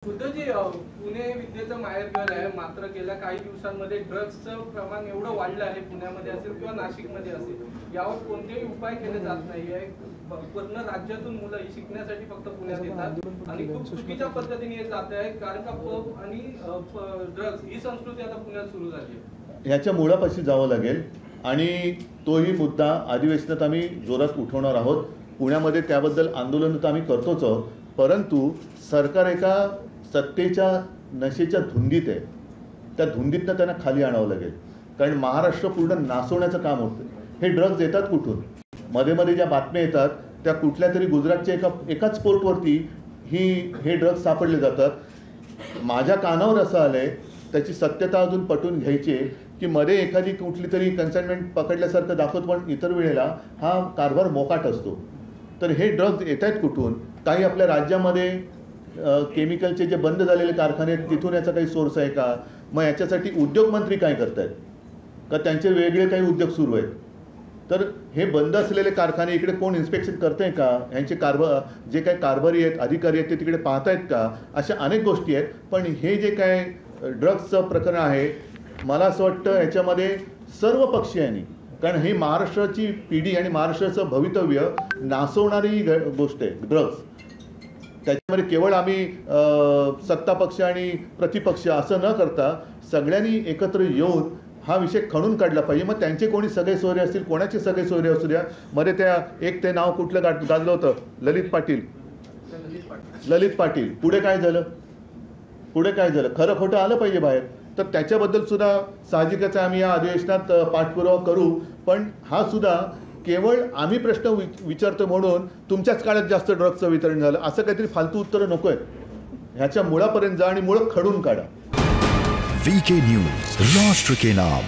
खुद्द जे पुणे विद्येचं माहेरघर आहे, मात्र गेल्या काही दिवसांमध्ये ड्रग्सचं प्रमाण एवढं वाढलं आहे पुण्यामध्ये असेल किंवा नाशिकमध्ये असेल, यावर कोणतेही उपाय केले जात नाहीये। पूर्ण राज्यातून मुलं शिकण्यासाठी फक्त पुण्यात येतात आणि खूप चुकीच्या पद्धतीने हे जात आहे, कारण का पब आणि ड्रग्स ही संस्कृती आता पुण्यात सुरू झाली आहे। याच्या मुळापाशी जावं लागेल आणि तोही मुद्दा अधिवेशनात आम्ही जोरात उठवणार आहोत। पुण्यामध्ये त्याबद्दल आंदोलन तर आम्ही करतोच आहोत, परंतु सरकार एका सत्तेच्या नशेच्या धुंदीत आहे। त्या धुंदीतनं त्यांना खाली आणावं लागेल, कारण महाराष्ट्र पूर्ण नासवण्याचं काम होतं। हे ड्रग्ज येतात कुठून? मध्ये मध्ये ज्या बातम्या येतात त्या कुठल्या तरी गुजरातच्या एकाच पोर्टवरती हे ड्रग्ज सापडले जातात। माझ्या कानावर असं आलंय, त्याची सत्यता अजून पटवून घ्यायची की मध्ये एखादी कुठली तरी कन्साइनमेंट पकडल्यासारखं दाखवत, पण इतर वेळेला हा कारभार मोकाट असतो। तर हे ड्रग्ज येत आहेत कुठून? काही आपल्या राज्यामध्ये केमिकलचे जे बंद झालेले कारखाने आहेत तिथून याचा काही सोर्स आहे का? मग याच्यासाठी उद्योग मंत्री काय करतायत का? त्यांचे वेगळे काही उद्योग सुरू आहेत? तर हे बंद असलेले कारखाने इकडे कोण इन्स्पेक्शन करतंय का? यांचे जे काही कारभारी आहेत, अधिकारी आहेत, ते तिकडे पाहतायत का? अशा अनेक गोष्टी आहेत। पण हे जे काय ड्रग्सचं प्रकरण आहे, मला असं वाटतं याच्यामध्ये सर्व पक्षीयांनी, कारण ही महाराष्ट्राची पिढी आणि महाराष्ट्राचं भवितव्य नासवणारी गोष्ट आहे ड्रग्ज। त्याच्यामध्ये केवळ आम्ही सत्ता पक्ष आणि प्रतिपक्ष असं न करता सगळ्यांनी एकत्र येऊन हा विषय खणून काढला पाहिजे। मग त्यांचे कोणी सगळे सोयरे असतील, कोणाचे सगळे सोयरे असू द्या। मध्ये त्या एक ते नाव कुठलं गाजलं होतं, ललित पाटील। पुढे काय झालं? खरं खोटं आलं पाहिजे बाहेर। तर त्याच्याबद्दल सुद्धा साहजिकच आम्ही या अधिवेशनात पाठपुरावा करू, पण हा सुद्धा केवळ आम्ही प्रश्न विचारतो म्हणून तुमच्याच काळात जास्त ड्रग्सचं वितरण झालं असं काहीतरी फालतू उत्तरं नको आहेत। ह्याच्या मुळापर्यंत जा आणि मुळं खडून काढा। VK न्यूज, राष्ट्र के नाम।